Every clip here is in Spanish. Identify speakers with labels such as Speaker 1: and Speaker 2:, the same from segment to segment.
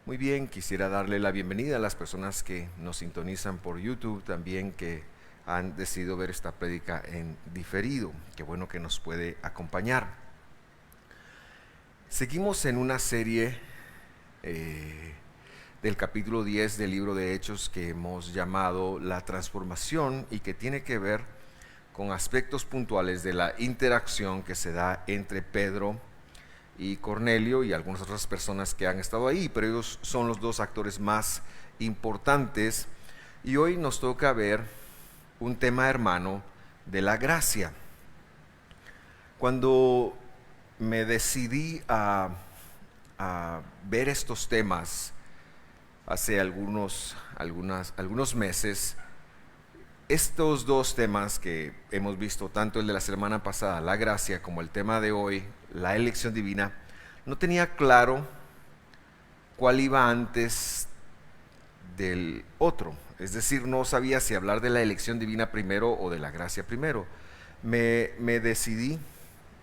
Speaker 1: Muy bien, quisiera darle la bienvenida a las personas que nos sintonizan por YouTube, también que han decidido ver esta prédica en diferido. Qué bueno que nos puede acompañar. Seguimos en una serie del capítulo 10 del libro de Hechos que hemos llamado La Transformación y que tiene que ver con aspectos puntuales de la interacción que se da entre Pedro y Cornelio y algunas otras personas que han estado ahí, pero ellos son los dos actores más importantes. Y hoy nos toca ver un tema, hermano, de la gracia. Cuando me decidí a ver estos temas hace algunos meses, estos dos temas que hemos visto, tanto el de la semana pasada, la gracia, como el tema de hoy, la elección divina, no tenía claro cuál iba antes del otro. Es decir, no sabía si hablar de la elección divina primero o de la gracia primero. Me decidí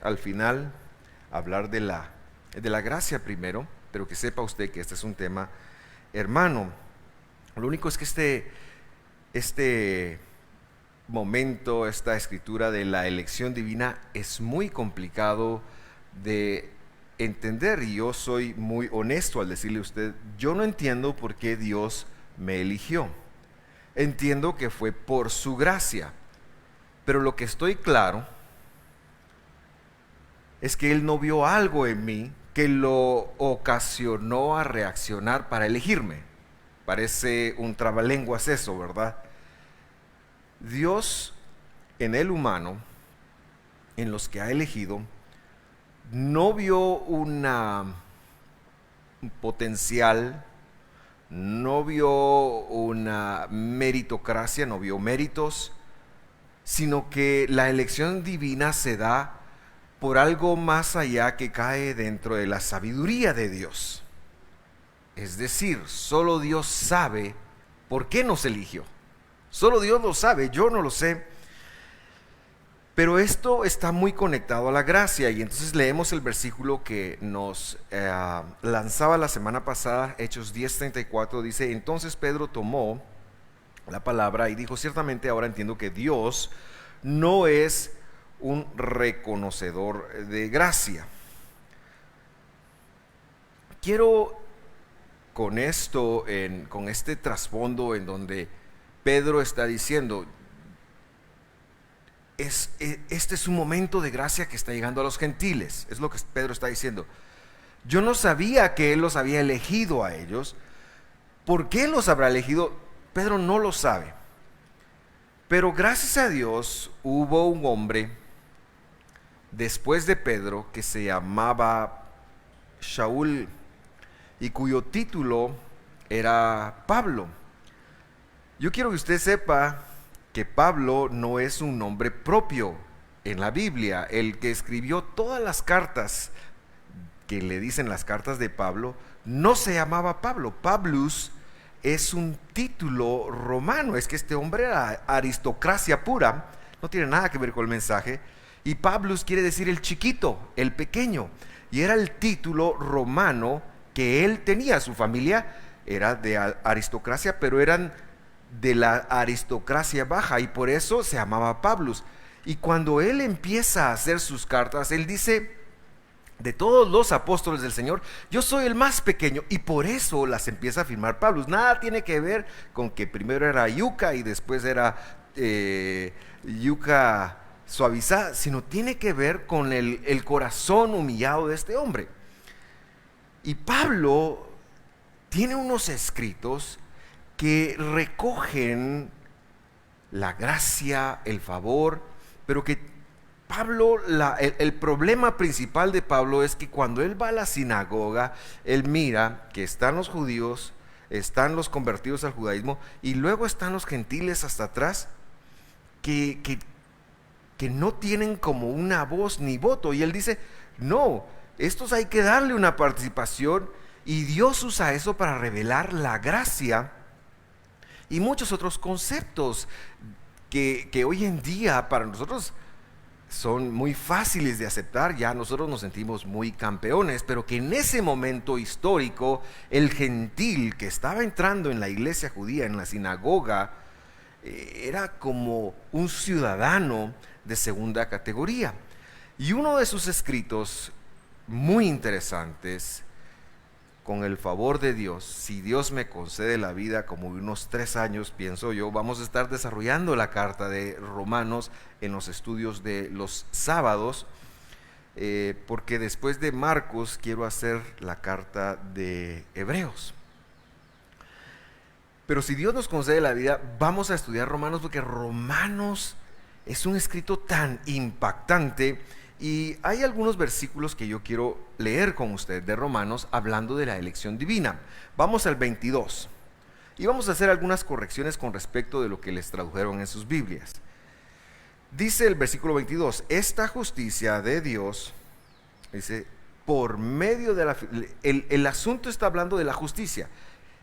Speaker 1: al final hablar de la gracia primero, pero que sepa usted que este es un tema hermano. Lo único es que este momento, esta escritura de la elección divina es muy complicado de entender, y yo soy muy honesto al decirle a usted, yo no entiendo por qué Dios me eligió. Entiendo que fue por su gracia, pero lo que estoy claro es que Él no vio algo en mí que lo ocasionó a reaccionar para elegirme. Parece un trabalenguas eso, ¿verdad? Dios en el humano, en los que ha elegido, no vio un potencial, no vio una meritocracia, no vio méritos, sino que la elección divina se da por algo más allá que cae dentro de la sabiduría de Dios. Es decir, solo Dios sabe por qué nos eligió. Solo Dios lo sabe, yo no lo sé. Pero esto está muy conectado a la gracia, y entonces leemos el versículo que nos lanzaba la semana pasada, Hechos 10:34, dice: entonces Pedro tomó la palabra y dijo: ciertamente ahora entiendo que Dios no es un reconocedor de gracia. Quiero con esto, con este trasfondo en donde Pedro está diciendo, este es un momento de gracia que está llegando a los gentiles, es lo que Pedro está diciendo. Yo no sabía que Él los había elegido a ellos. ¿Por qué los habrá elegido? Pedro no lo sabe. Pero gracias a Dios hubo un hombre después de Pedro que se llamaba Shaul y cuyo título era Pablo. Yo quiero que usted sepa que Pablo no es un nombre propio en la Biblia. El que escribió todas las cartas que le dicen las cartas de Pablo no se llamaba Pablo. Pablus es un título romano. Es que este hombre era aristocracia pura, no tiene nada que ver con el mensaje. Y Pablus quiere decir el chiquito, el pequeño, y era el título romano que él tenía. Su familia era de aristocracia, pero eran de la aristocracia baja, y por eso se llamaba Pablus. Y cuando él empieza a hacer sus cartas, él dice: de todos los apóstoles del Señor, yo soy el más pequeño, y por eso las empieza a firmar Pablus. Nada tiene que ver con que primero era yuca y después era yuca suavizada, sino tiene que ver con el corazón humillado de este hombre. Y Pablo tiene unos escritos que recogen la gracia, el favor, pero que Pablo, el problema principal de Pablo es que cuando él va a la sinagoga, él mira que están los judíos, están los convertidos al judaísmo, y luego están los gentiles hasta atrás, que no tienen como una voz ni voto, y él dice: no, estos hay que darle una participación, y Dios usa eso para revelar la gracia y muchos otros conceptos que hoy en día para nosotros son muy fáciles de aceptar, ya nosotros nos sentimos muy campeones, pero que en ese momento histórico el gentil que estaba entrando en la iglesia judía, en la sinagoga, era como un ciudadano de segunda categoría. Y uno de sus escritos muy interesantes, con el favor de Dios, si Dios me concede la vida, como unos 3 años, pienso yo, vamos a estar desarrollando la carta de Romanos en los estudios de los sábados, porque después de Marcos quiero hacer la carta de Hebreos. Pero si Dios nos concede la vida, vamos a estudiar Romanos, porque Romanos es un escrito tan impactante. Y hay algunos versículos que yo quiero leer con usted de Romanos hablando de la elección divina. Vamos al 22 y vamos a hacer algunas correcciones con respecto de lo que les tradujeron en sus Biblias. Dice el versículo 22, esta justicia de Dios, dice, por medio de la... El asunto está hablando de la justicia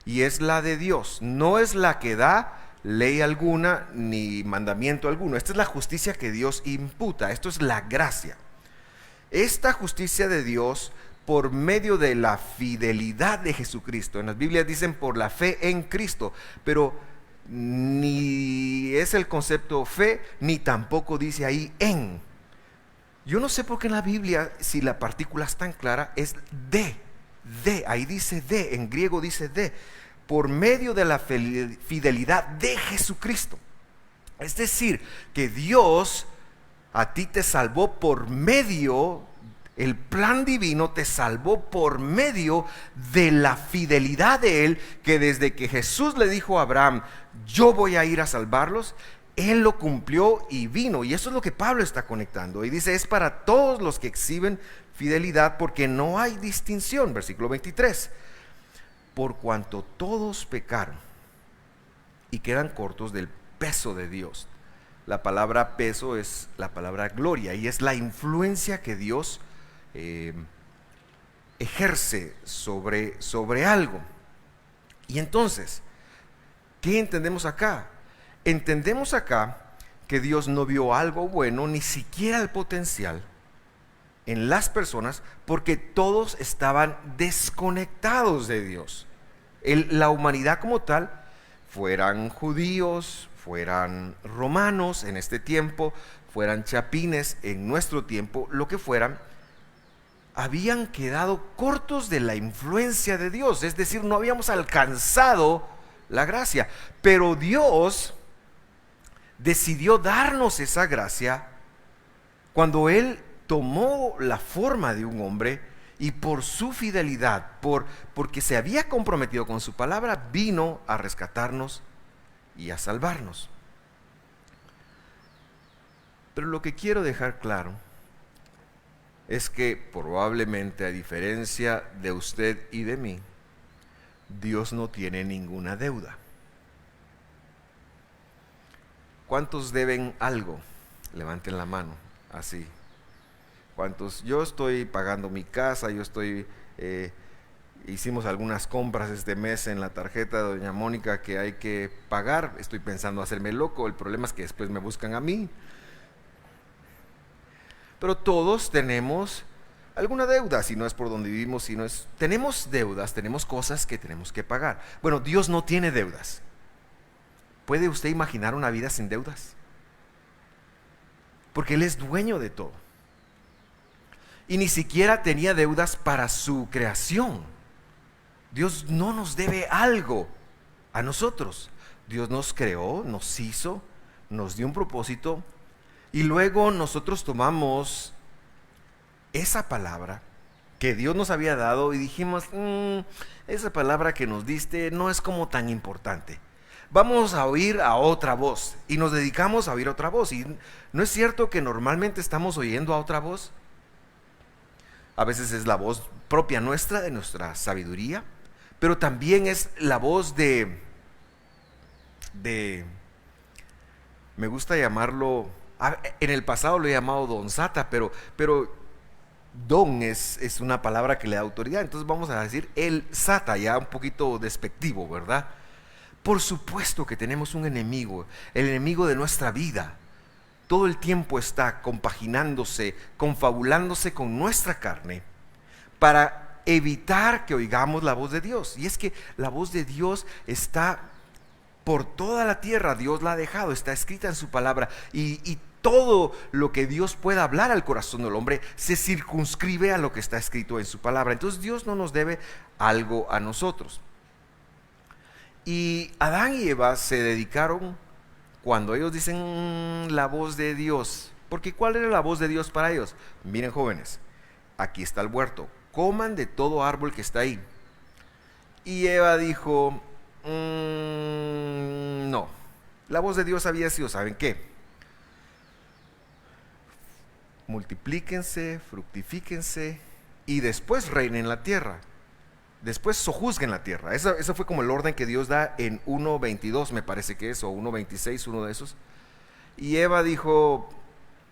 Speaker 1: y es la de Dios, no es la que da ley alguna ni mandamiento alguno. Esta es la justicia que Dios imputa, esto es la gracia. Esta justicia de Dios por medio de la fidelidad de Jesucristo. En las Biblias dicen por la fe en Cristo, pero ni es el concepto fe, ni tampoco dice ahí en. Yo no sé por qué en la Biblia, si la partícula es tan clara, es de, ahí dice de, en griego dice de, por medio de la fidelidad de Jesucristo. Es decir, que Dios a ti te salvó por medio, el plan divino te salvó por medio de la fidelidad de Él, que desde que Jesús le dijo a Abraham, yo voy a ir a salvarlos, Él lo cumplió y vino. Y eso es lo que Pablo está conectando. Y dice, es para todos los que exhiben fidelidad, porque no hay distinción. Versículo 23. Por cuanto todos pecaron y quedan cortos del peso de Dios. La palabra peso es la palabra gloria y es la influencia que Dios ejerce sobre algo. Y entonces, ¿qué entendemos acá? Entendemos acá que Dios no vio algo bueno, ni siquiera el potencial en las personas, porque todos estaban desconectados de Dios. La humanidad como tal, fueran judíos, fueran romanos en este tiempo, fueran chapines en nuestro tiempo, lo que fueran, habían quedado cortos de la influencia de Dios, es decir, no habíamos alcanzado la gracia, pero Dios decidió darnos esa gracia cuando Él tomó la forma de un hombre y por su fidelidad, porque se había comprometido con su palabra, vino a rescatarnos y a salvarnos. Pero lo que quiero dejar claro es que probablemente, a diferencia de usted y de mí, Dios no tiene ninguna deuda. ¿Cuántos deben algo? Levanten la mano, así. ¿Cuántos? Yo estoy pagando mi casa, hicimos algunas compras este mes en la tarjeta de doña Mónica que hay que pagar. Estoy pensando hacerme loco, el problema es que después me buscan a mí. Pero todos tenemos alguna deuda, si no es por donde vivimos, tenemos deudas, tenemos cosas que tenemos que pagar. Bueno, Dios no tiene deudas. ¿Puede usted imaginar una vida sin deudas? Porque Él es dueño de todo. Y ni siquiera tenía deudas para su creación. Dios no nos debe algo a nosotros. Dios nos creó, nos hizo, nos dio un propósito, y luego nosotros tomamos esa palabra que Dios nos había dado y dijimos, esa palabra que nos diste no es como tan importante. Vamos a oír a otra voz, y nos dedicamos a oír otra voz. Y ¿no es cierto que normalmente estamos oyendo a otra voz? A veces es la voz propia nuestra, de nuestra sabiduría, pero también es la voz de me gusta llamarlo, en el pasado lo he llamado Don Sata, pero don es una palabra que le da autoridad, entonces vamos a decir el Sata, ya un poquito despectivo, ¿verdad? Por supuesto que tenemos un enemigo, el enemigo de nuestra vida, todo el tiempo está compaginándose, confabulándose con nuestra carne para evitar que oigamos la voz de Dios. Y es que la voz de Dios está por toda la tierra, Dios la ha dejado, está escrita en su palabra, y todo lo que Dios pueda hablar al corazón del hombre se circunscribe a lo que está escrito en su palabra. Entonces Dios no nos debe algo a nosotros. Y Adán y Eva se dedicaron, cuando ellos dicen la voz de Dios, porque ¿cuál era la voz de Dios para ellos? Miren, jóvenes, aquí está el huerto, coman de todo árbol que está ahí. Y Eva dijo, no, la voz de Dios había sido, ¿saben qué? Multiplíquense, fructifíquense y después reinen la tierra. Después sojuzguen la tierra. Eso fue como el orden que Dios da en 1.22, me parece que es, o 1.26, uno de esos. Y Eva dijo,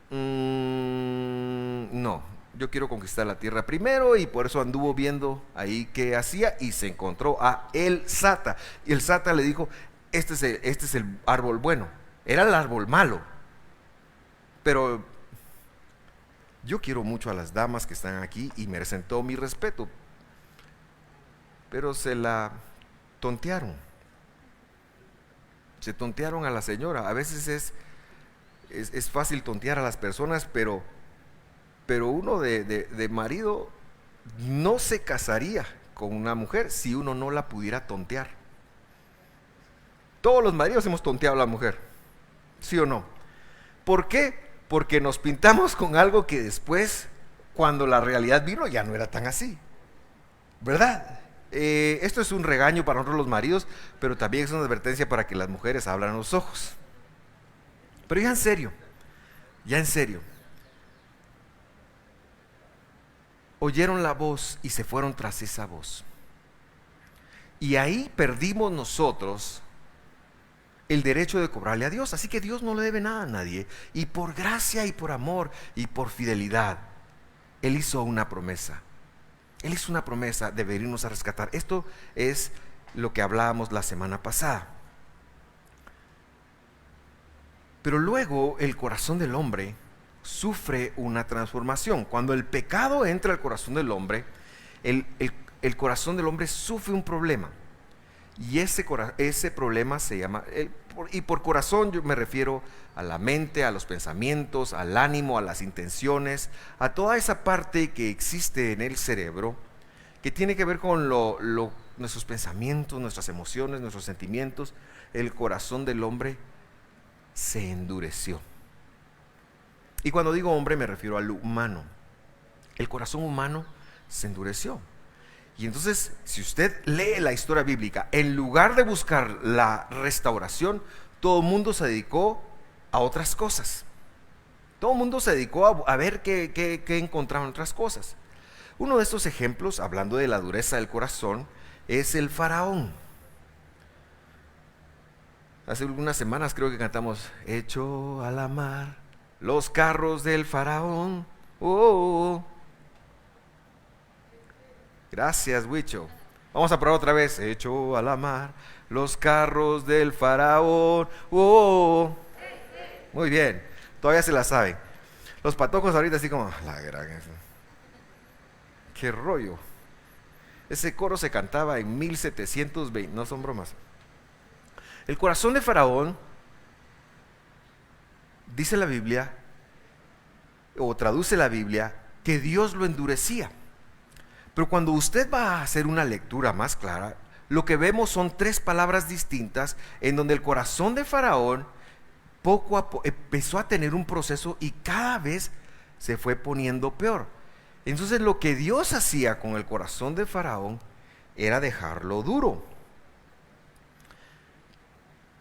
Speaker 1: no, yo quiero conquistar la tierra primero, y por eso anduvo viendo ahí qué hacía y se encontró a el Sata. Y el Sata le dijo, este es el árbol bueno. Era el árbol malo. Pero yo quiero mucho a las damas que están aquí y merecen todo mi respeto. Pero se la tontearon. Se tontearon a la señora. A veces es fácil tontear a las personas, pero uno de marido no se casaría con una mujer si uno no la pudiera tontear. Todos los maridos hemos tonteado a la mujer, ¿sí o no? ¿Por qué? Porque nos pintamos con algo que después, cuando la realidad vino, ya no era tan así, ¿verdad? Esto es un regaño para nosotros los maridos, pero también es una advertencia para que las mujeres abran los ojos. Pero ya en serio, oyeron la voz y se fueron tras esa voz. Y ahí perdimos nosotros el derecho de cobrarle a Dios. Así que Dios no le debe nada a nadie. Y por gracia y por amor y por fidelidad, Él hizo una promesa. Él hizo una promesa de venirnos a rescatar. Esto es lo que hablábamos la semana pasada. Pero luego el corazón del hombre sufre una transformación. Cuando el pecado entra al corazón del hombre, el corazón del hombre sufre un problema. Y ese problema se llama, y por corazón yo me refiero a la mente, a los pensamientos, al ánimo, a las intenciones, a toda esa parte que existe en el cerebro, que tiene que ver con nuestros pensamientos, nuestras emociones, nuestros sentimientos. El corazón del hombre se endureció. Y cuando digo hombre me refiero al humano. El corazón humano se endureció. Y entonces, si usted lee la historia bíblica, en lugar de buscar la restauración, todo el mundo se dedicó a otras cosas. Todo el mundo se dedicó a ver qué encontraban otras cosas. Uno de estos ejemplos, hablando de la dureza del corazón, es el faraón. Hace algunas semanas creo que cantamos, echó a la mar los carros del faraón. Oh. Gracias, Huicho. Vamos a probar otra vez. Echó a la mar los carros del faraón. Oh. Muy bien, todavía se la saben. Los patojos ahorita así como, la gran... qué rollo. Ese coro se cantaba en 1720, no son bromas. El corazón de Faraón, dice la Biblia, o traduce la Biblia, que Dios lo endurecía. Pero cuando usted va a hacer una lectura más clara, lo que vemos son tres palabras distintas en donde el corazón de Faraón poco a poco empezó a tener un proceso y cada vez se fue poniendo peor. Entonces lo que Dios hacía con el corazón de Faraón era dejarlo duro.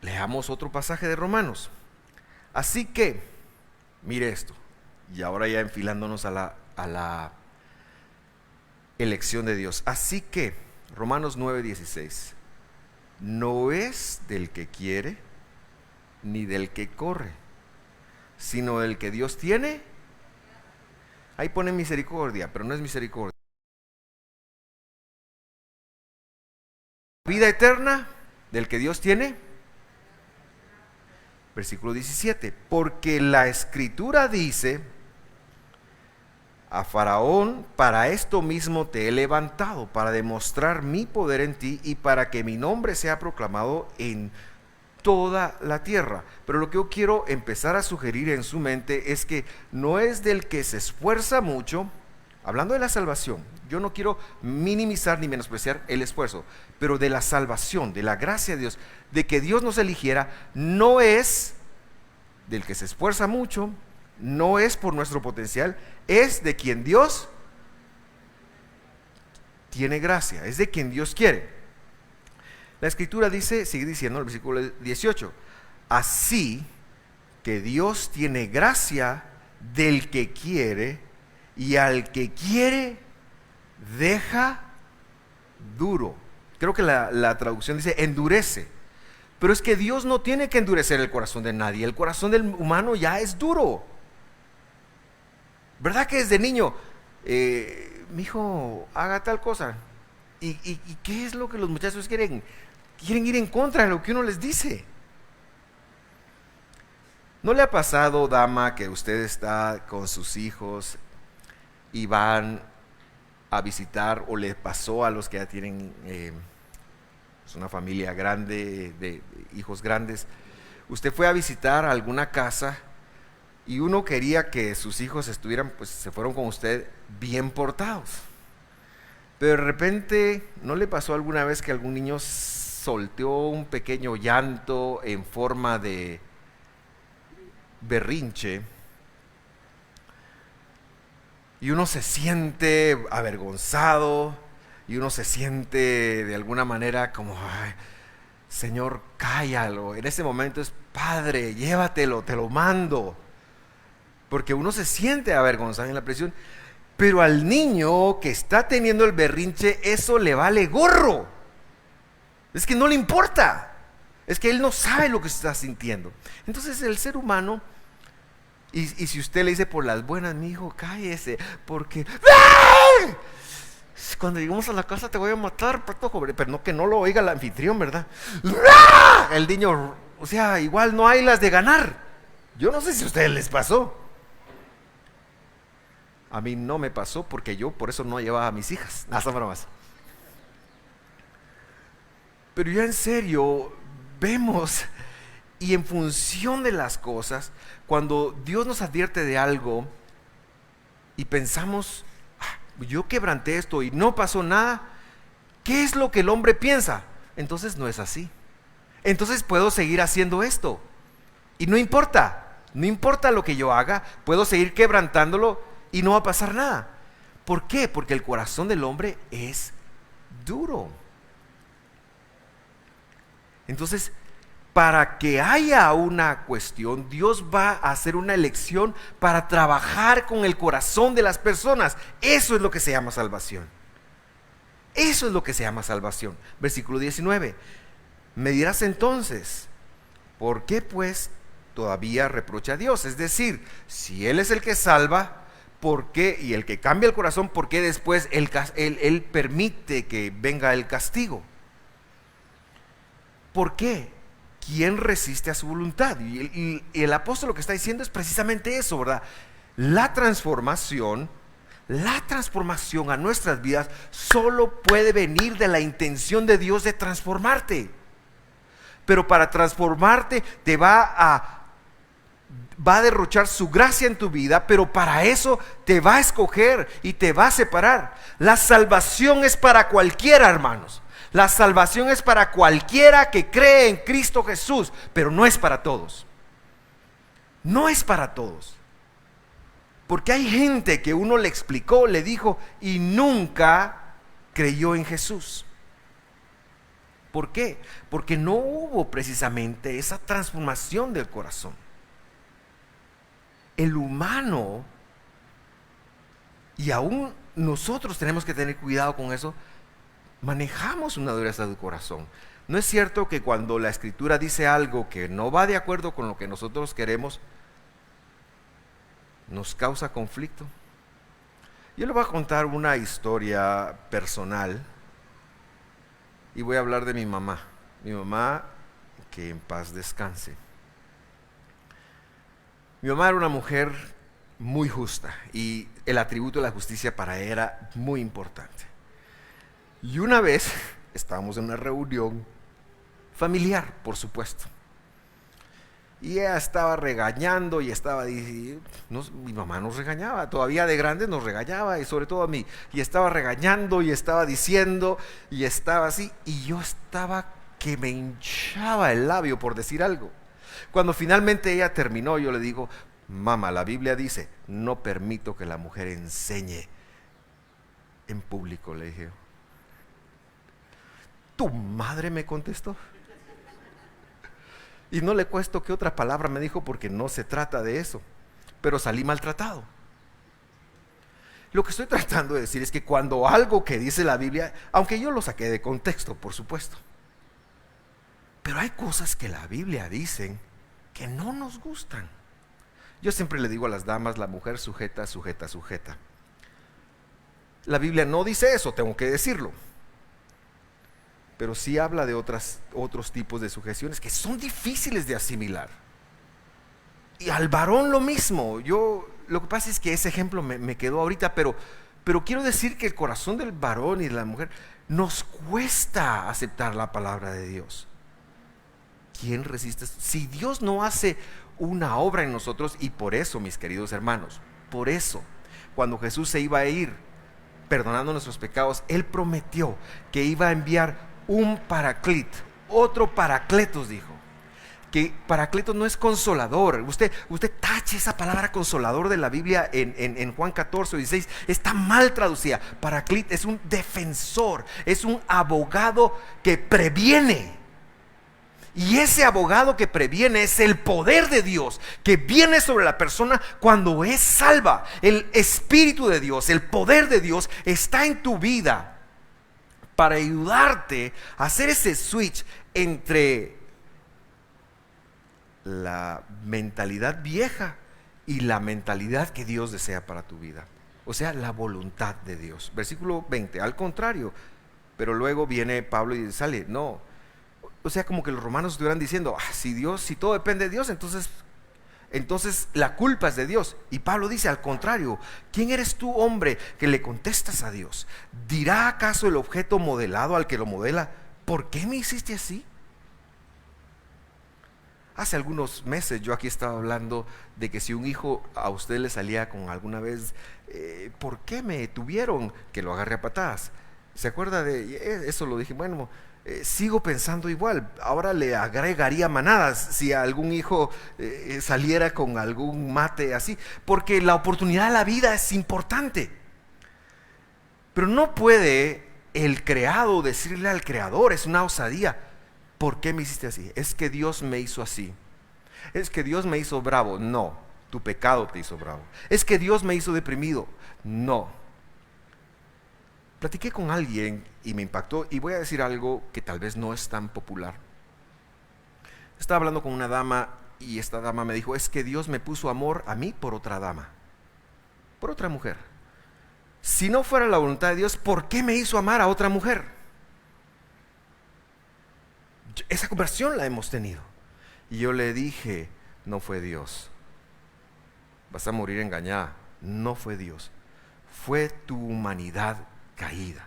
Speaker 1: Leamos otro pasaje de Romanos. Así que, mire esto, y ahora ya enfilándonos a la elección de Dios. Así que, Romanos 9:16, no es del que quiere ni del que corre, sino del que Dios tiene. Ahí pone misericordia, pero no es misericordia. Vida eterna del que Dios tiene. Versículo 17, porque la Escritura dice: a Faraón, para esto mismo te he levantado, para demostrar mi poder en ti y para que mi nombre sea proclamado en toda la tierra. Pero lo que yo quiero empezar a sugerir en su mente es que no es del que se esfuerza mucho, hablando de la salvación. Yo no quiero minimizar ni menospreciar el esfuerzo, pero de la salvación, de la gracia de Dios, de que Dios nos eligiera, no es del que se esfuerza mucho, no es por nuestro potencial, es de quien Dios tiene gracia, es de quien Dios quiere. La Escritura dice, sigue diciendo en el versículo 18, así que Dios tiene gracia del que quiere, y al que quiere deja duro. Creo que la traducción dice endurece, pero es que Dios no tiene que endurecer el corazón de nadie. El corazón del humano ya es duro. ¿Verdad que desde niño, mi hijo, haga tal cosa? ¿Y qué es lo que los muchachos quieren? Quieren ir en contra de lo que uno les dice. ¿No le ha pasado, dama, que usted está con sus hijos y van a visitar, o le pasó a los que ya tienen una familia grande, de hijos grandes? Usted fue a visitar alguna casa y uno quería que sus hijos estuvieran, pues se fueron con usted bien portados. Pero de repente, ¿no le pasó alguna vez que algún niño solteó un pequeño llanto en forma de berrinche? Y uno se siente avergonzado, y uno se siente de alguna manera como, ay, Señor, cállalo. En ese momento es: Padre, llévatelo, te lo mando. Porque uno se siente avergonzado en la presión. Pero al niño que está teniendo el berrinche, eso le vale gorro. Es que no le importa. Es que él no sabe lo que está sintiendo. Entonces el ser humano, y si usted le dice por las buenas: mi hijo, cállese, porque ¡ay! Cuando lleguemos a la casa te voy a matar, patojo. Pero no, que no lo oiga el anfitrión, ¿verdad? ¡Ah! El niño, o sea, igual no hay las de ganar. Yo no sé si a ustedes les pasó. A mí no me pasó, porque yo por eso no llevaba a mis hijas. Hasta bromas. Pero ya en serio, vemos, y en función de las cosas, cuando Dios nos advierte de algo y pensamos: yo quebranté esto y no pasó nada, ¿qué es lo que el hombre piensa? Entonces no es así. Entonces puedo seguir haciendo esto y no importa lo que yo haga, puedo seguir quebrantándolo y no va a pasar nada. ¿Por qué? Porque el corazón del hombre es duro. Entonces, para que haya una cuestión, Dios va a hacer una elección para trabajar con el corazón de las personas. Eso es lo que se llama salvación. Eso es lo que se llama salvación. Versículo 19. Me dirás entonces: ¿por qué pues todavía reprocha a Dios? Es decir, si Él es el que salva, ¿por qué? Y el que cambia el corazón, ¿por qué después Él permite que venga el castigo? ¿Por qué? ¿Quién resiste a su voluntad? Y el apóstol lo que está diciendo es precisamente eso, ¿verdad? La transformación a nuestras vidas solo puede venir de la intención de Dios de transformarte. Pero para transformarte te va a derrochar su gracia en tu vida, pero para eso te va a escoger y te va a separar. La salvación es para cualquiera, hermanos. La salvación es para cualquiera que cree en Cristo Jesús, pero no es para todos. No es para todos. Porque hay gente que uno le explicó, le dijo y nunca creyó en Jesús. ¿Por qué? Porque no hubo precisamente esa transformación del corazón. El humano, y aún nosotros tenemos que tener cuidado con eso, manejamos una dureza del corazón. ¿No es cierto que cuando la Escritura dice algo que no va de acuerdo con lo que nosotros queremos, nos causa conflicto? Yo le voy a contar una historia personal y voy a hablar de mi mamá. Mi mamá, que en paz descanse. Mi mamá era una mujer muy justa y el atributo de la justicia para ella era muy importante. Y una vez estábamos en una reunión familiar, por supuesto. Y ella estaba regañando y estaba diciendo, mi mamá nos regañaba, todavía de grandes nos regañaba, y sobre todo a mí. Y estaba regañando y estaba diciendo y estaba así. Y yo estaba que me hinchaba el labio por decir algo. Cuando finalmente ella terminó, yo le digo, mamá, la Biblia dice, no permito que la mujer enseñe en público, le dije. Tu madre, me contestó. Y no le cuento qué otra palabra me dijo, porque no se trata de eso, pero salí maltratado. Lo que estoy tratando de decir es que cuando algo que dice la Biblia, aunque yo lo saqué de contexto, por supuesto, pero hay cosas que la Biblia dice que no nos gustan. Yo siempre le digo a las damas, la mujer sujeta, sujeta, sujeta. La Biblia no dice eso, tengo que decirlo, pero sí habla de otros tipos de sujeciones que son difíciles de asimilar. Y al varón lo mismo. Lo que pasa es que ese ejemplo me quedó ahorita, pero quiero decir que el corazón del varón y de la mujer nos cuesta aceptar la palabra de Dios. ¿Quién resiste? Si Dios no hace una obra en nosotros, y por eso, mis queridos hermanos, por eso, cuando Jesús se iba a ir perdonando nuestros pecados, Él prometió que iba a enviar un paraclito, otro paracletos, dijo. Que paracletos no es consolador. Usted tache esa palabra consolador de la Biblia en Juan 14 o 16, está mal traducida. Paraclito es un defensor, es un abogado que previene. Y ese abogado que previene es el poder de Dios que viene sobre la persona cuando es salva. El Espíritu de Dios, el poder de Dios está en tu vida para ayudarte a hacer ese switch entre la mentalidad vieja y la mentalidad que Dios desea para tu vida. O sea, la voluntad de Dios. Versículo 20, al contrario. Pero luego viene Pablo y sale, no. O sea, como que los romanos estuvieran diciendo, si todo depende de Dios, entonces la culpa es de Dios. Y Pablo dice, al contrario, ¿quién eres tú, hombre, que le contestas a Dios? ¿Dirá acaso el objeto modelado al que lo modela, ¿por qué me hiciste así? Hace algunos meses yo aquí estaba hablando de que si un hijo a usted le salía con alguna vez, ¿por qué me tuvieron que lo agarre a patadas? ¿Se acuerda de eso? Lo dije, bueno, sigo pensando igual. Ahora le agregaría manadas si algún hijo saliera con algún mate así, porque la oportunidad de la vida es importante. Pero no puede el creado decirle al creador, es una osadía, ¿por qué me hiciste así? Es que Dios me hizo así. Es que Dios me hizo bravo. No, tu pecado te hizo bravo. Es que Dios me hizo deprimido. No. Platiqué con alguien y me impactó, y voy a decir algo que tal vez no es tan popular. Estaba hablando con una dama y esta dama me dijo, es que Dios me puso amor a mí por otra dama, por otra mujer. Si no fuera la voluntad de Dios, ¿por qué me hizo amar a otra mujer? Esa conversión la hemos tenido. Y yo le dije, no fue Dios. Vas a morir engañada. No fue Dios. Fue tu humanidad caída.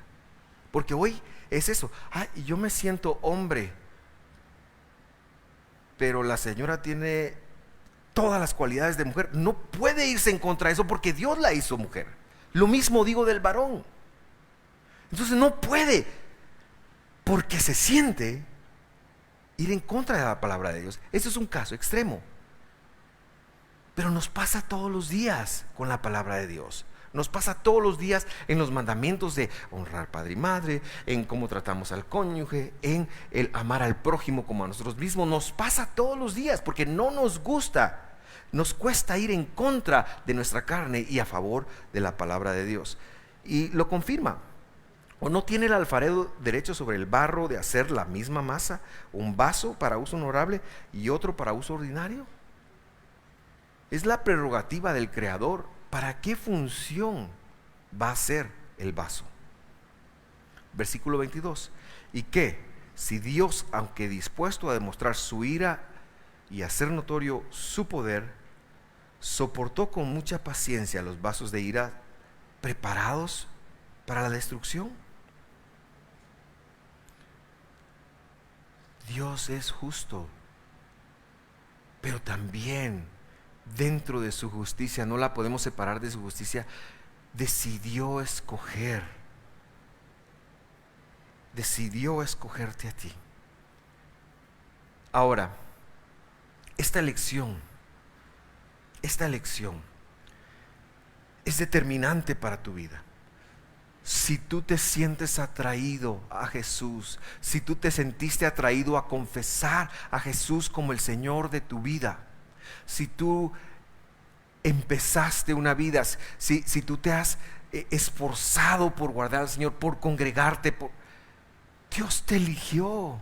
Speaker 1: Porque hoy es eso. Yo me siento hombre, pero la señora tiene todas las cualidades de mujer. No puede irse en contra de eso porque Dios la hizo mujer. Lo mismo digo del varón. Entonces no puede, porque se siente, ir en contra de la palabra de Dios. Eso es un caso extremo, pero nos pasa todos los días con la palabra de Dios. Nos pasa todos los días en los mandamientos de honrar padre y madre, en cómo tratamos al cónyuge, en el amar al prójimo como a nosotros mismos. Nos pasa todos los días porque no nos gusta. Nos cuesta ir en contra de nuestra carne y a favor de la palabra de Dios. Y lo confirma. ¿O no tiene el alfarero derecho sobre el barro de hacer la misma masa? Un vaso para uso honorable y otro para uso ordinario. Es la prerrogativa del Creador. ¿Para qué función va a ser el vaso? Versículo 22. ¿Y qué? Si Dios, aunque dispuesto a demostrar su ira y hacer notorio su poder, soportó con mucha paciencia los vasos de ira preparados para la destrucción. Dios es justo, pero también dentro de su justicia, no la podemos separar de su justicia, decidió escogerte a ti. Ahora, esta elección es determinante para tu vida. Si tú te sientes atraído a Jesús, si tú te sentiste atraído a confesar a Jesús como el Señor de tu vida, si tú empezaste una vida, si tú te has esforzado por guardar al Señor, por congregarte, Dios te eligió.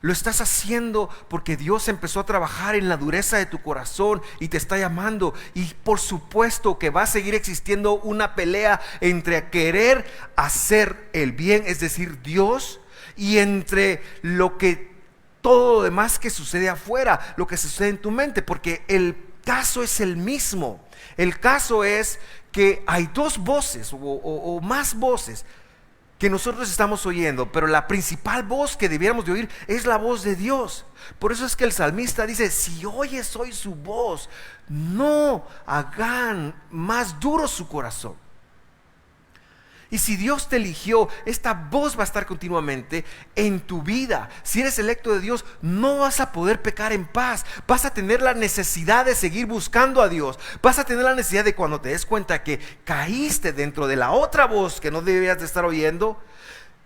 Speaker 1: Lo estás haciendo porque Dios empezó a trabajar en la dureza de tu corazón y te está llamando. Y por supuesto que va a seguir existiendo una pelea entre querer hacer el bien, es decir, Dios, y entre todo lo demás que sucede afuera, lo que sucede en tu mente, porque el caso es el mismo. El caso es que hay dos voces o más voces que nosotros estamos oyendo, pero la principal voz que debiéramos de oír es la voz de Dios. Por eso es que el salmista dice: si oyes hoy su voz, no hagan más duro su corazón. Y si Dios te eligió, esta voz va a estar continuamente en tu vida. Si eres electo de Dios, no vas a poder pecar en paz. Vas a tener la necesidad de seguir buscando a Dios. Vas a tener la necesidad de, cuando te des cuenta que caíste dentro de la otra voz que no debías de estar oyendo,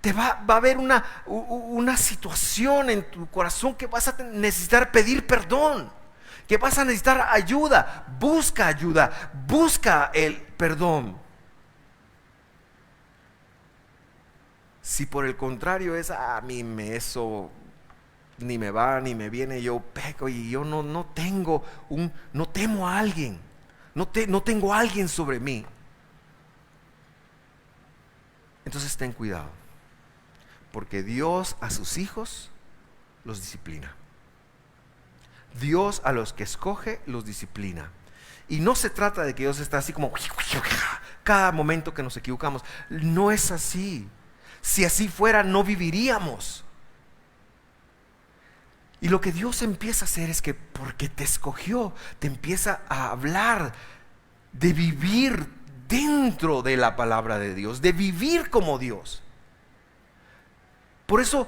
Speaker 1: va a haber una situación en tu corazón que vas a necesitar pedir perdón, que vas a necesitar ayuda. Busca el perdón. Si por el contrario es: a mí eso ni me va ni me viene, yo peco y yo no temo a alguien, no tengo a alguien sobre mí, entonces ten cuidado, porque Dios a sus hijos los disciplina. Dios a los que escoge los disciplina. Y no se trata de que Dios está así como cada momento que nos equivocamos. No es así. Si así fuera, no viviríamos. Y lo que Dios empieza a hacer es que, porque te escogió, te empieza a hablar de vivir dentro de la palabra de Dios, de vivir como Dios. Por eso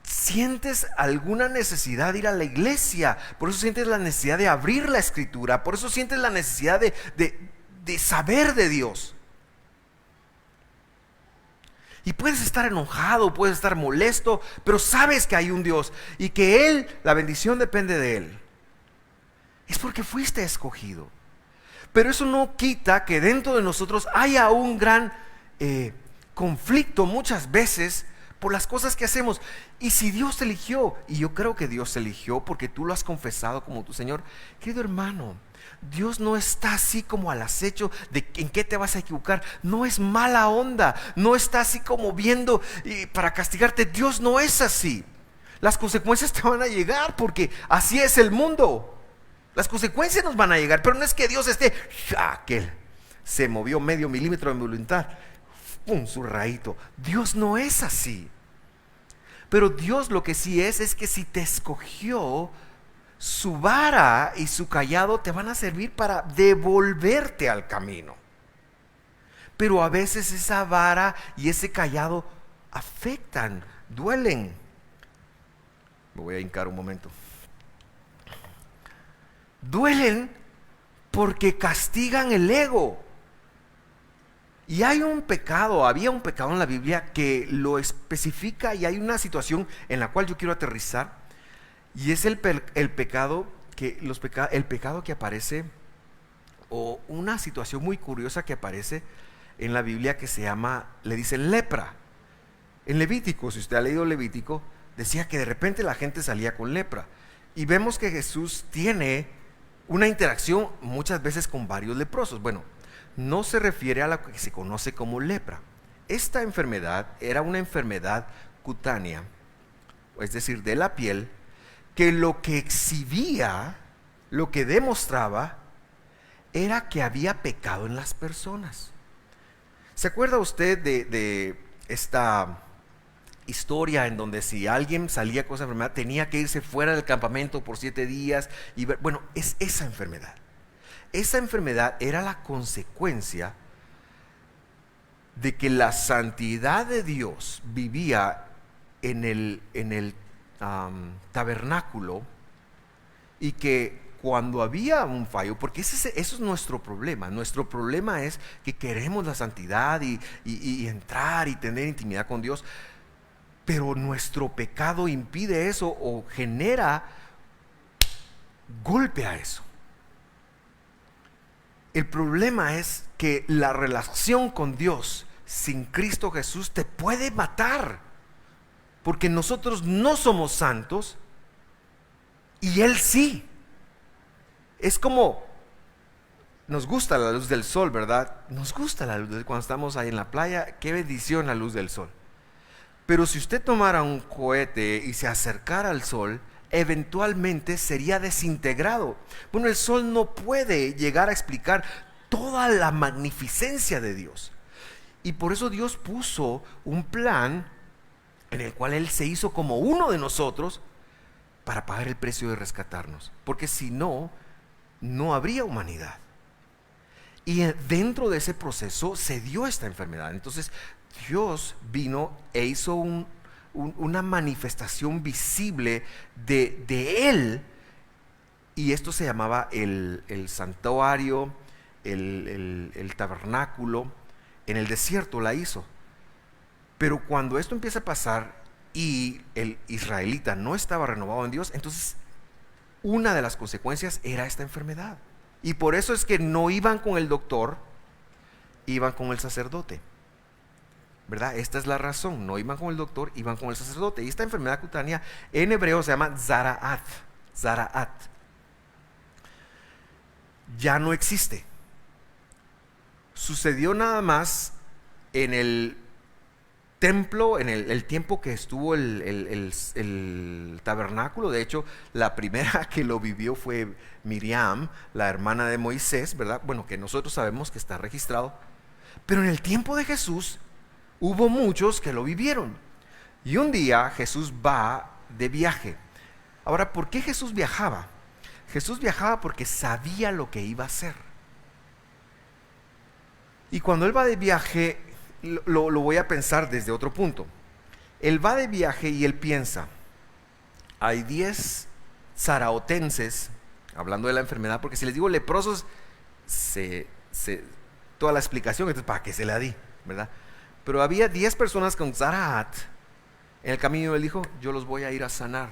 Speaker 1: sientes alguna necesidad de ir a la iglesia, por eso sientes la necesidad de abrir la escritura, por eso sientes la necesidad de saber de Dios. Y puedes estar enojado, puedes estar molesto, pero sabes que hay un Dios y que Él, la bendición depende de Él. Es porque fuiste escogido. Pero eso no quita que dentro de nosotros haya un gran conflicto muchas veces por las cosas que hacemos. Y si Dios te eligió, y yo creo que Dios te eligió porque tú lo has confesado como tu Señor, querido hermano, Dios no está así como al acecho de en qué te vas a equivocar. No es mala onda, no está así como viendo para castigarte. Dios no es así. Las consecuencias te van a llegar porque así es el mundo. Las consecuencias nos van a llegar, pero no es que Dios esté aquel se movió medio milímetro de mi voluntad, pum, su rayito. Dios no es así. Pero Dios lo que sí es que si te escogió, su vara y su cayado te van a servir para devolverte al camino. Pero a veces esa vara y ese cayado afectan, duelen. Me voy a hincar un momento. Duelen porque castigan el ego. Y había un pecado en la Biblia que lo especifica, y hay una situación en la cual yo quiero aterrizar. Y es el pecado que aparece, o una situación muy curiosa que aparece en la Biblia que se llama, le dicen lepra. En Levítico, si usted ha leído Levítico, decía que de repente la gente salía con lepra. Y vemos que Jesús tiene una interacción muchas veces con varios leprosos. Bueno, no se refiere a lo que se conoce como lepra. Esta enfermedad era una enfermedad cutánea, es decir, de la piel, que lo que exhibía, lo que demostraba, era que había pecado en las personas. ¿Se acuerda usted de esta historia en donde si alguien salía con esa enfermedad tenía que irse fuera del campamento por 7 días y ver? Bueno, es esa enfermedad. Esa enfermedad era la consecuencia de que la santidad de Dios vivía en el tabernáculo, y que cuando había un fallo, porque eso es nuestro problema es que queremos la santidad y entrar y tener intimidad con Dios, pero nuestro pecado impide eso o genera golpe a eso. El problema es que la relación con Dios sin Cristo Jesús te puede matar, porque nosotros no somos santos y Él sí. Es como, nos gusta la luz del sol, ¿verdad? Nos gusta la luz del sol cuando estamos ahí en la playa. Qué bendición la luz del sol. Pero si usted tomara un cohete y se acercara al sol, eventualmente sería desintegrado. Bueno, el sol no puede llegar a explicar toda la magnificencia de Dios. Y por eso Dios puso un plan en el cual Él se hizo como uno de nosotros para pagar el precio de rescatarnos. Porque si no, no habría humanidad. Y dentro de ese proceso se dio esta enfermedad. Entonces Dios vino e hizo una manifestación visible de Él. Y esto se llamaba el santuario, el tabernáculo. En el desierto la hizo. Pero cuando esto empieza a pasar y el israelita no estaba renovado en Dios, entonces una de las consecuencias era esta enfermedad. Y por eso es que no iban con el doctor, iban con el sacerdote, ¿verdad? Esta es la razón. No iban con el doctor, iban con el sacerdote. Y esta enfermedad cutánea en hebreo se llama Zaraat. Zaraat. Ya no existe. Sucedió nada más en el templo, en el tiempo que estuvo el tabernáculo. De hecho, la primera que lo vivió fue Miriam, la hermana de Moisés, ¿verdad? Bueno, que nosotros sabemos que está registrado. Pero en el tiempo de Jesús hubo muchos que lo vivieron. Y un día Jesús va de viaje. Ahora, ¿por qué Jesús viajaba? Jesús viajaba porque sabía lo que iba a hacer. Y cuando Él va de viaje, lo voy a pensar desde otro punto. Él va de viaje y Él piensa, hay 10 zaraotenses, hablando de la enfermedad, porque si les digo leprosos, toda la explicación, entonces para qué se la di, ¿verdad? Pero había 10 personas con zaraat. En el camino Él dijo, yo los voy a ir a sanar,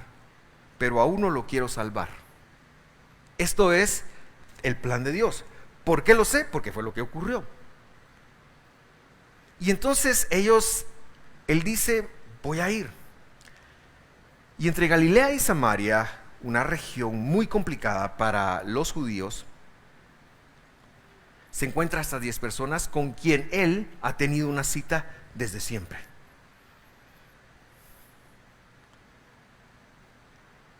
Speaker 1: pero a uno lo quiero salvar. Esto es el plan de Dios. ¿Por qué lo sé? Porque fue lo que ocurrió. Y entonces Él dice, voy a ir. Y entre Galilea y Samaria, una región muy complicada para los judíos, se encuentra estas 10 personas con quien Él ha tenido una cita desde siempre.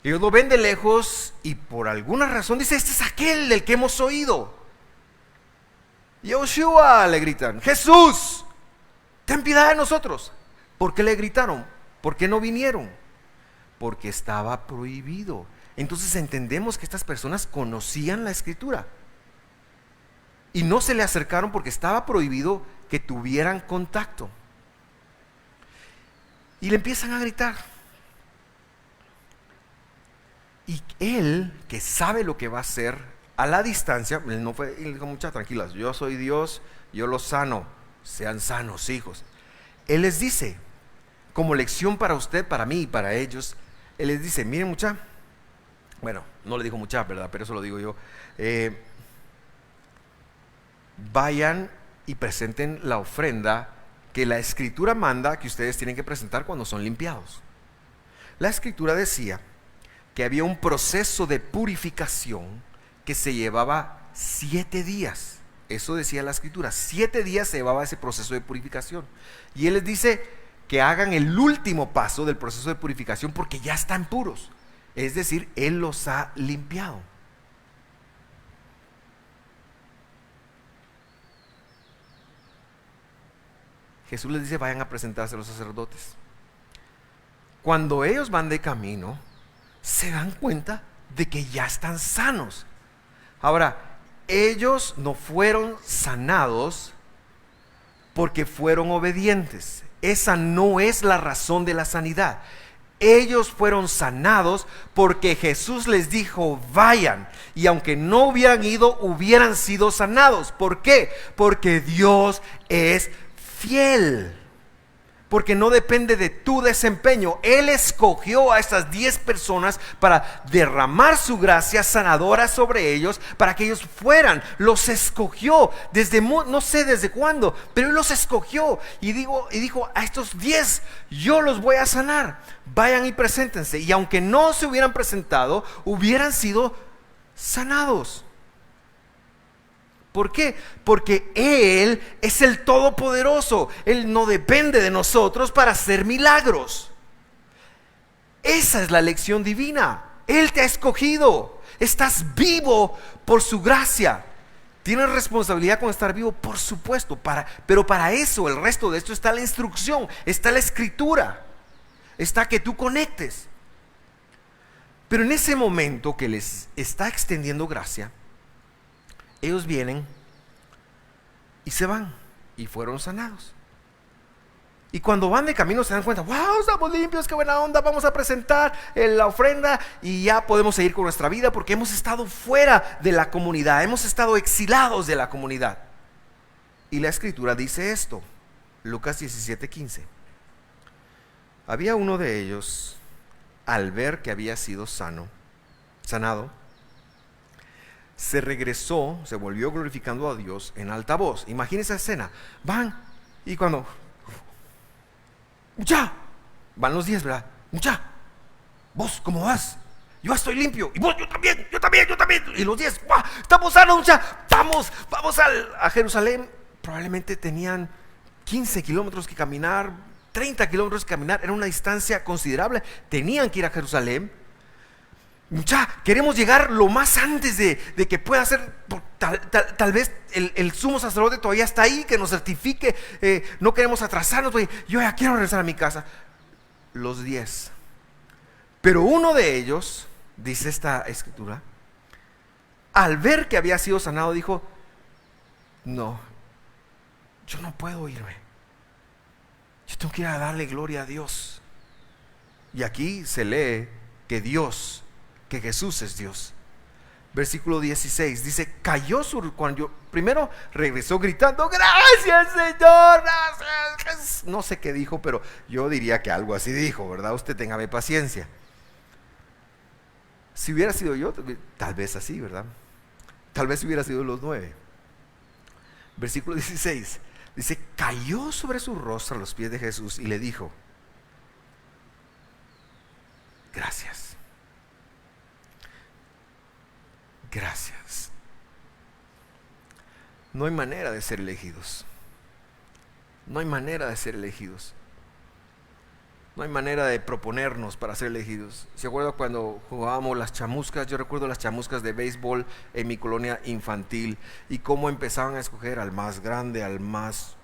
Speaker 1: Ellos lo ven de lejos y por alguna razón dice, este es aquel del que hemos oído. Yoshua, le gritan, Jesús, ten piedad de nosotros. ¿Por qué le gritaron? ¿Por qué no vinieron? Porque estaba prohibido. Entonces entendemos que estas personas conocían la Escritura y no se le acercaron porque estaba prohibido que tuvieran contacto. Y le empiezan a gritar. Y Él, que sabe lo que va a hacer, a la distancia, Él dijo, muchas tranquilas, yo soy Dios, yo los sano, sean sanos, hijos. Él les dice, como lección para usted, para mí y para ellos, Él les dice, miren mucha, bueno, no le dijo mucha, ¿verdad? Pero eso lo digo yo. Vayan y presenten la ofrenda que la Escritura manda que ustedes tienen que presentar cuando son limpiados. La Escritura decía que había un proceso de purificación que se llevaba 7 días. Eso decía la Escritura, 7 días se llevaba ese proceso de purificación. Y Él les dice que hagan el último paso del proceso de purificación porque ya están puros. Es decir, Él los ha limpiado. Jesús les dice, vayan a presentarse a los sacerdotes. Cuando ellos van de camino, se dan cuenta de que ya están sanos. Ahora, ellos no fueron sanados porque fueron obedientes. Esa no es la razón de la sanidad. Ellos fueron sanados porque Jesús les dijo, vayan. Y aunque no hubieran ido, hubieran sido sanados. ¿Por qué? Porque Dios es fiel. Porque no depende de tu desempeño. Él escogió a estas 10 personas para derramar su gracia sanadora sobre ellos, para que ellos fueran. Los escogió desde, no sé desde cuándo, pero Él los escogió y dijo, a estos 10 yo los voy a sanar. Vayan y preséntense. Y aunque no se hubieran presentado, hubieran sido sanados. ¿Por qué? Porque Él es el Todopoderoso. Él no depende de nosotros para hacer milagros. Esa es la lección divina. Él te ha escogido. Estás vivo por su gracia. ¿Tienes responsabilidad con estar vivo? Por supuesto. Pero para eso, el resto de esto está la instrucción, está la escritura, está que tú conectes. Pero en ese momento que les está extendiendo gracia, ellos vienen y se van y fueron sanados. Y cuando van de camino se dan cuenta, wow, estamos limpios, qué buena onda, vamos a presentar la ofrenda y ya podemos seguir con nuestra vida porque hemos estado fuera de la comunidad, hemos estado exilados de la comunidad. Y la escritura dice esto, Lucas 17:15. Había uno de ellos, al ver que había sido sanado, se regresó, se volvió glorificando a Dios en alta voz. Imagínense esa escena. Van y cuando mucha, van los 10, ¿verdad? Mucha, vos, ¿cómo vas? Yo estoy limpio. Y vos, yo también. Y los 10, ¡wow! Estamos sanos, mucha. Vamos a Jerusalén. Probablemente tenían 15 kilómetros que caminar, 30 kilómetros que caminar. Era una distancia considerable. Tenían que ir a Jerusalén. Mucha, queremos llegar lo más antes de que pueda ser. Tal vez el sumo sacerdote todavía está ahí, que nos certifique. No queremos atrasarnos. Yo ya quiero regresar a mi casa. Los 10. Pero uno de ellos, dice esta escritura, al ver que había sido sanado, dijo: no, yo no puedo irme. Yo tengo que ir a darle gloria a Dios. Y aquí se lee que Jesús es Dios. Versículo 16 dice: cuando primero regresó gritando: gracias, Señor, gracias. No sé qué dijo, pero yo diría que algo así dijo, ¿verdad? Usted téngame paciencia. Si hubiera sido yo, tal vez así, ¿verdad? Tal vez hubiera sido los 9. Versículo 16 dice: cayó sobre su rostro a los pies de Jesús y le dijo: gracias. Gracias. No hay manera de ser elegidos. No hay manera de ser elegidos. No hay manera de proponernos para ser elegidos. ¿Se acuerda cuando jugábamos las chamuscas? Yo recuerdo las chamuscas de béisbol en mi colonia infantil y cómo empezaban a escoger al más grande, al más...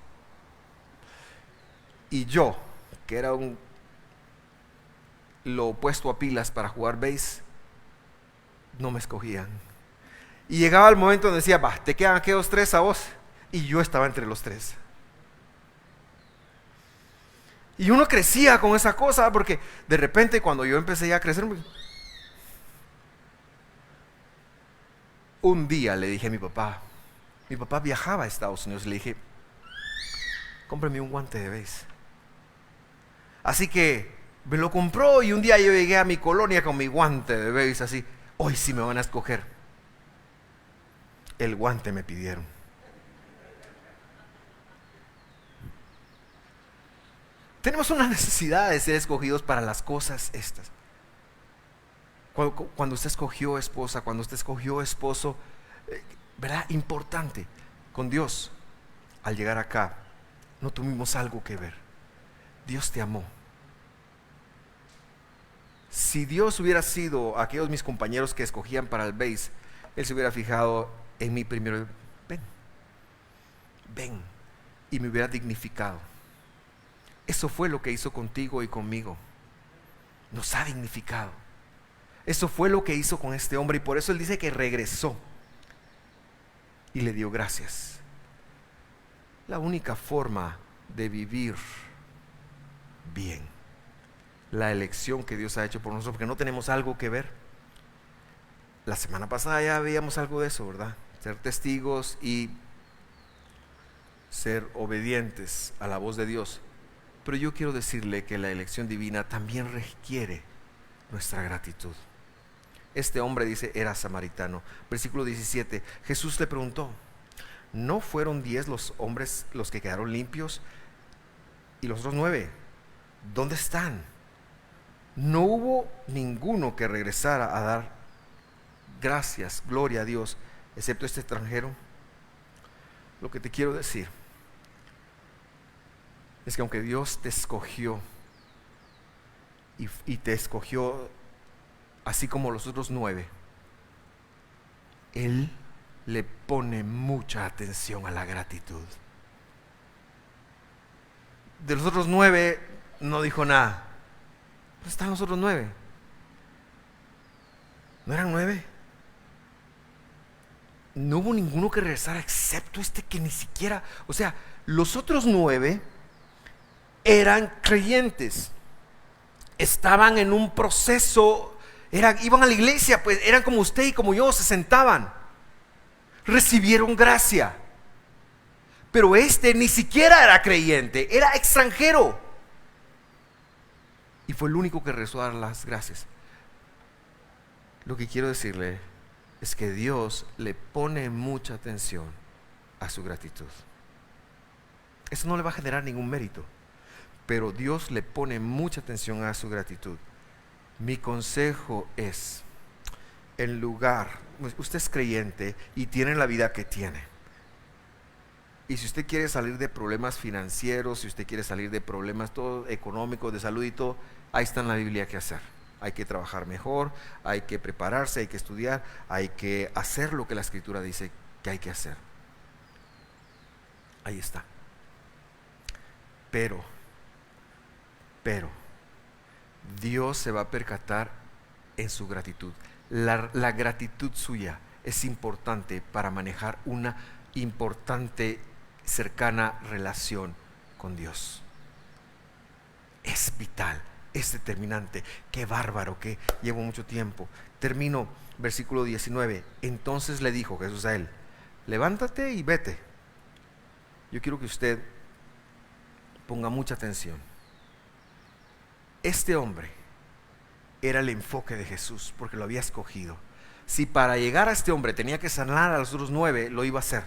Speaker 1: Y yo, que era lo opuesto a pilas para jugar béis, no me escogían. Y llegaba el momento donde decía: va, te quedan aquellos 3 a vos. Y yo estaba entre los 3. Y uno crecía con esa cosa, porque de repente cuando yo empecé ya a crecer, un día le dije a mi papá viajaba a Estados Unidos, y le dije: cómprame un guante de béis. Así que me lo compró y un día yo llegué a mi colonia con mi guante de béis así: hoy sí me van a escoger. El guante me pidieron. Tenemos una necesidad de ser escogidos para las cosas estas. Cuando usted escogió esposa, cuando usted escogió esposo, ¿verdad? Importante. Con Dios, al llegar acá, no tuvimos algo que ver. Dios te amó. Si Dios hubiera sido aquellos mis compañeros que escogían para el béis, Él se hubiera fijado en mí primero: ven, y me hubiera dignificado. Eso fue lo que hizo contigo y conmigo. Nos ha dignificado. Eso fue lo que hizo con este hombre, y por eso él dice que regresó y le dio gracias. La única forma de vivir bien, la elección que Dios ha hecho por nosotros, porque no tenemos algo que ver. La semana pasada ya veíamos algo de eso, ¿verdad? Ser testigos y ser obedientes a la voz de Dios. Pero yo quiero decirle que la elección divina también requiere nuestra gratitud. Este hombre, dice, era samaritano. Versículo 17, Jesús le preguntó: ¿no fueron 10 los hombres los que quedaron limpios? ¿Y los otros 9? ¿Dónde están? No hubo ninguno que regresara a dar gracias, gloria a Dios, excepto este extranjero. Lo que te quiero decir es que aunque Dios te escogió y te escogió así como los otros 9, Él le pone mucha atención a la gratitud. De los otros 9 no dijo nada. ¿Dónde están los otros 9? ¿No eran 9? No hubo ninguno que regresara excepto este que ni siquiera, o sea, los otros 9 eran creyentes, estaban en un proceso, iban a la iglesia, pues eran como usted y como yo, se sentaban, recibieron gracia. Pero este ni siquiera era creyente, era extranjero, y fue el único que regresó a dar las gracias. Lo que quiero decirle es que Dios le pone mucha atención a su gratitud. Eso no le va a generar ningún mérito, pero Dios le pone mucha atención a su gratitud. Mi consejo es, en lugar, usted es creyente y tiene la vida que tiene, y si usted quiere salir de problemas financieros, si usted quiere salir de problemas todo económicos, de salud y todo, ahí está en la Biblia qué hacer. Hay que trabajar mejor, hay que prepararse, hay que estudiar, hay que hacer lo que la Escritura dice que hay que hacer. Ahí está. Pero Dios se va a percatar en su gratitud. La gratitud suya es importante para manejar una importante, cercana relación con Dios. Es vital, es determinante. Qué bárbaro, que llevo mucho tiempo. Termino, versículo 19. Entonces le dijo Jesús a él: levántate y vete. Yo quiero que usted ponga mucha atención. Este hombre era el enfoque de Jesús, porque lo había escogido. Si para llegar a este hombre tenía que sanar a los otros 9, lo iba a hacer,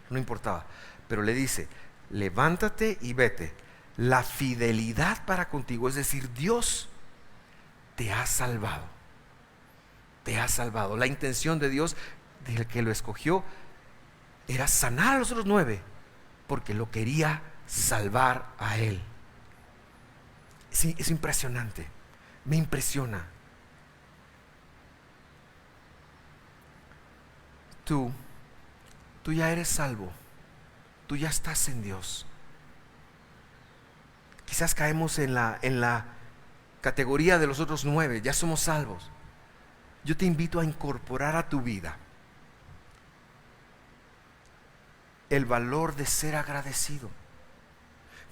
Speaker 1: no importaba. Pero le dice: levántate y vete. La fidelidad para contigo, es decir, Dios te ha salvado. Te ha salvado. La intención de Dios, del que lo escogió, era sanar a los otros 9, porque lo quería salvar a él. Sí, es impresionante. Me impresiona. Tú ya eres salvo. Tú ya estás en Dios. Quizás caemos en la categoría de los otros 9, ya somos salvos. Yo te invito a incorporar a tu vida el valor de ser agradecido.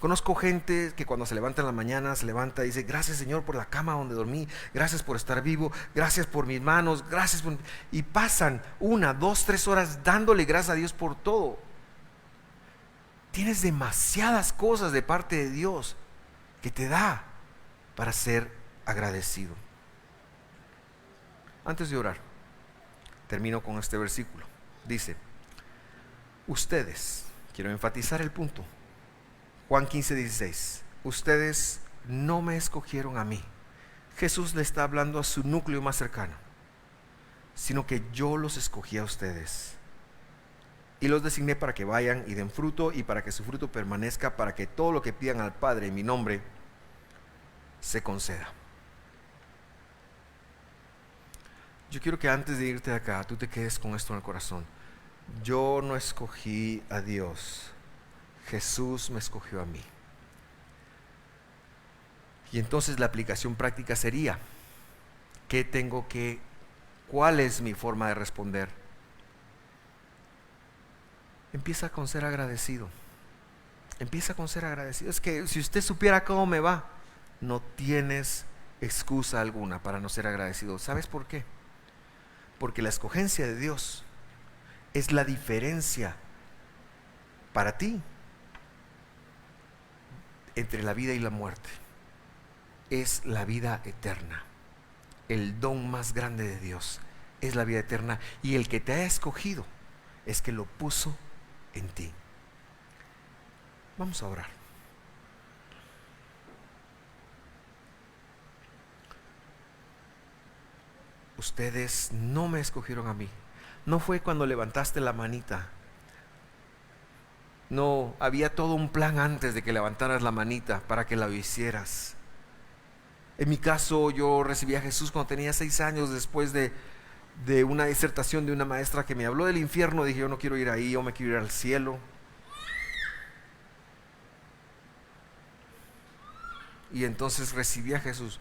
Speaker 1: Conozco gente que cuando se levanta en la mañana, se levanta y dice: gracias, Señor, por la cama donde dormí, gracias por estar vivo, gracias por mis manos, gracias por... Y pasan 1, 2, 3 horas dándole gracias a Dios por todo. Tienes demasiadas cosas de parte de Dios que te da para ser agradecido. Antes de orar, termino con este versículo. Dice: ustedes, quiero enfatizar el punto, Juan 15:16, ustedes no me escogieron a mí. Jesús le está hablando a su núcleo más cercano, sino que yo los escogí a ustedes y los designé para que vayan y den fruto, y para que su fruto permanezca, para que todo lo que pidan al Padre en mi nombre se conceda. Yo quiero que antes de irte de acá, tú te quedes con esto en el corazón. Yo no escogí a Dios, Jesús me escogió a mí. Y entonces la aplicación práctica sería, ¿cuál es mi forma de responder? Empieza con ser agradecido. Empieza con ser agradecido. Es que si usted supiera cómo me va, no tienes excusa alguna para no ser agradecido. ¿Sabes por qué? Porque la escogencia de Dios es la diferencia para ti entre la vida y la muerte. Es la vida eterna. El don más grande de Dios es la vida eterna, y el que te ha escogido es que lo puso en ti. Vamos a orar. Ustedes no me escogieron a mí. No fue cuando levantaste la manita. No, había todo un plan antes de que levantaras la manita para que la hicieras. En mi caso, yo recibí a Jesús cuando tenía 6 años, después de una disertación de una maestra que me habló del infierno. Dije, yo no quiero ir ahí, yo me quiero ir al cielo. Y entonces recibí a Jesús.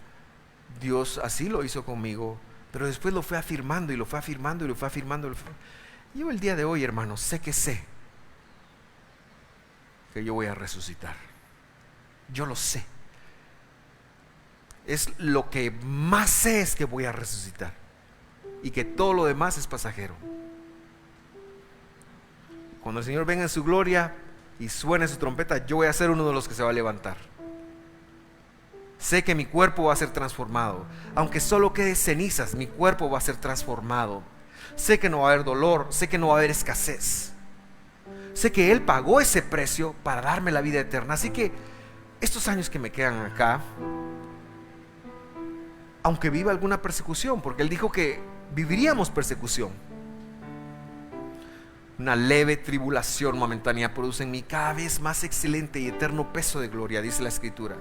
Speaker 1: Dios así lo hizo conmigo, pero después lo fue afirmando y lo fue afirmando y lo fue afirmando. Yo el día de hoy, hermanos, sé que yo voy a resucitar. Yo lo sé. Es lo que más sé, es que voy a resucitar, y que todo lo demás es pasajero. Cuando el Señor venga en su gloria y suene su trompeta, yo voy a ser uno de los que se va a levantar. Sé que mi cuerpo va a ser transformado. Aunque solo quede cenizas, mi cuerpo va a ser transformado. Sé que no va a haber dolor, sé que no va a haber escasez. Sé que Él pagó ese precio para darme la vida eterna. Así que estos años que me quedan acá, aunque viva alguna persecución, porque Él dijo que viviríamos persecución, una leve tribulación momentánea produce en mí cada vez más excelente y eterno peso de gloria, dice la Escritura.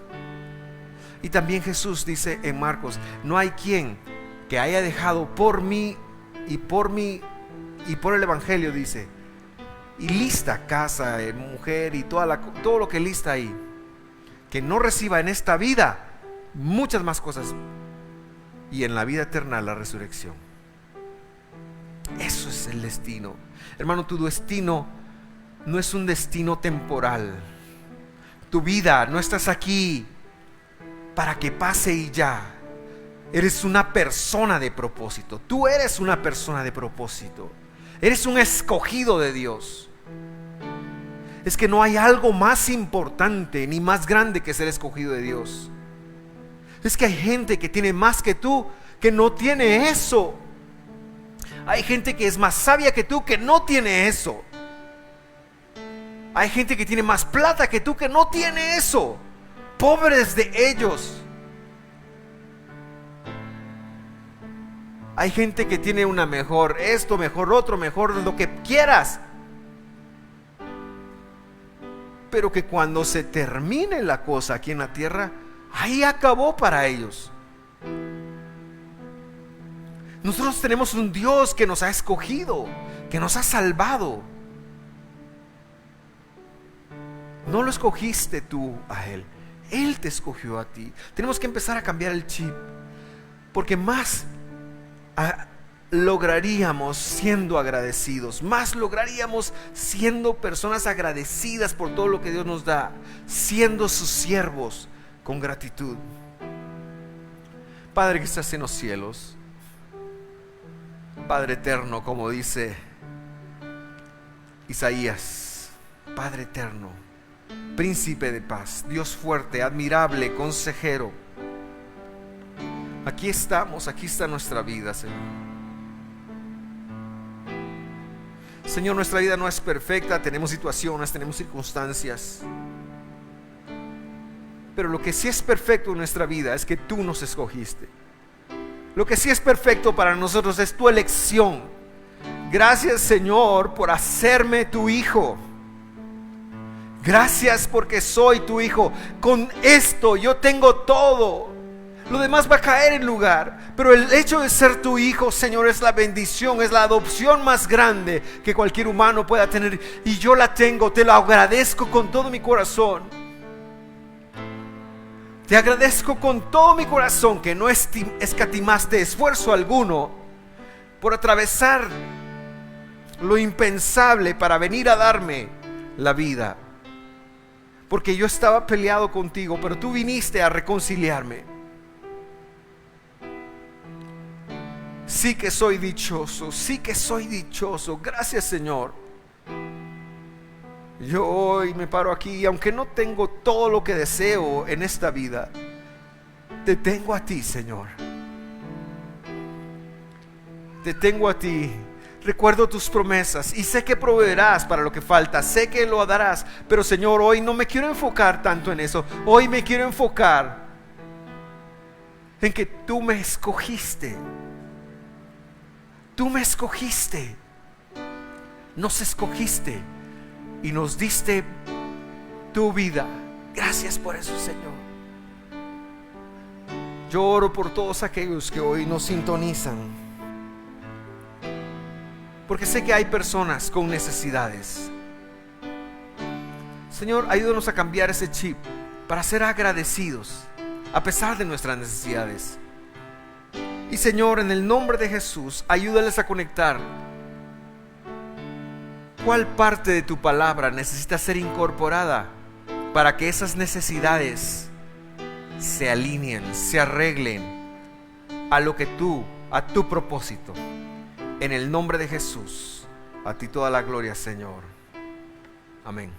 Speaker 1: Y también Jesús dice en Marcos: no hay quien que haya dejado por mí y por el Evangelio, dice, y lista casa, mujer y todo lo que lista ahí, que no reciba en esta vida muchas más cosas, y en la vida eterna la resurrección. Eso es el destino. Hermano, tu destino no es un destino temporal. Tu vida, no estás aquí para que pase y ya. Eres una persona de propósito. Tú eres una persona de propósito. Eres un escogido de Dios. Es que no hay algo más importante ni más grande que ser escogido de Dios. Es que hay gente que tiene más que tú, que no tiene eso. Hay gente que es más sabia que tú, que no tiene eso. Hay gente que tiene más plata que tú, que no tiene eso. Pobres de ellos. Hay gente que tiene una mejor esto, mejor otro, mejor lo que quieras, pero que cuando se termine la cosa aquí en la tierra, ahí acabó para ellos. Nosotros tenemos un Dios que nos ha escogido, que nos ha salvado. No lo escogiste tú a Él, Él te escogió a ti. Tenemos que empezar a cambiar el chip, porque más lograríamos siendo agradecidos, más lograríamos siendo personas agradecidas por todo lo que Dios nos da, siendo sus siervos con gratitud. Padre que estás en los cielos, Padre eterno, como dice Isaías, Padre eterno, príncipe de paz, Dios fuerte, admirable, consejero. Aquí estamos, aquí está nuestra vida, Señor. Señor, nuestra vida no es perfecta, tenemos situaciones, tenemos circunstancias, pero lo que sí es perfecto en nuestra vida es que tú nos escogiste. Lo que sí es perfecto para nosotros es tu elección. Gracias, Señor, por hacerme tu hijo. Gracias porque soy tu hijo. Con esto yo tengo todo. Lo demás va a caer en lugar. Pero el hecho de ser tu hijo, Señor, es la bendición, es la adopción más grande que cualquier humano pueda tener. Y yo la tengo, te lo agradezco con todo mi corazón. Te agradezco con todo mi corazón que no escatimaste esfuerzo alguno por atravesar lo impensable para venir a darme la vida. Porque yo estaba peleado contigo, pero tú viniste a reconciliarme. Sí que soy dichoso, sí que soy dichoso. Gracias, Señor. Yo hoy me paro aquí y aunque no tengo todo lo que deseo en esta vida, te tengo a ti, Señor. Te tengo a ti. Recuerdo tus promesas y sé que proveerás para lo que falta, sé que lo darás, pero Señor, hoy no me quiero enfocar tanto en eso. Hoy me quiero enfocar en que tú me escogiste. Tú me escogiste, nos escogiste y nos diste tu vida. Gracias por eso, Señor. Yo oro por todos aquellos que hoy nos sintonizan, porque sé que hay personas con necesidades. Señor, ayúdanos a cambiar ese chip para ser agradecidos a pesar de nuestras necesidades. Y Señor, en el nombre de Jesús, ayúdales a conectar cuál parte de tu palabra necesita ser incorporada para que esas necesidades se alineen, se arreglen a lo que tú, a tu propósito. En el nombre de Jesús, a ti toda la gloria, Señor. Amén.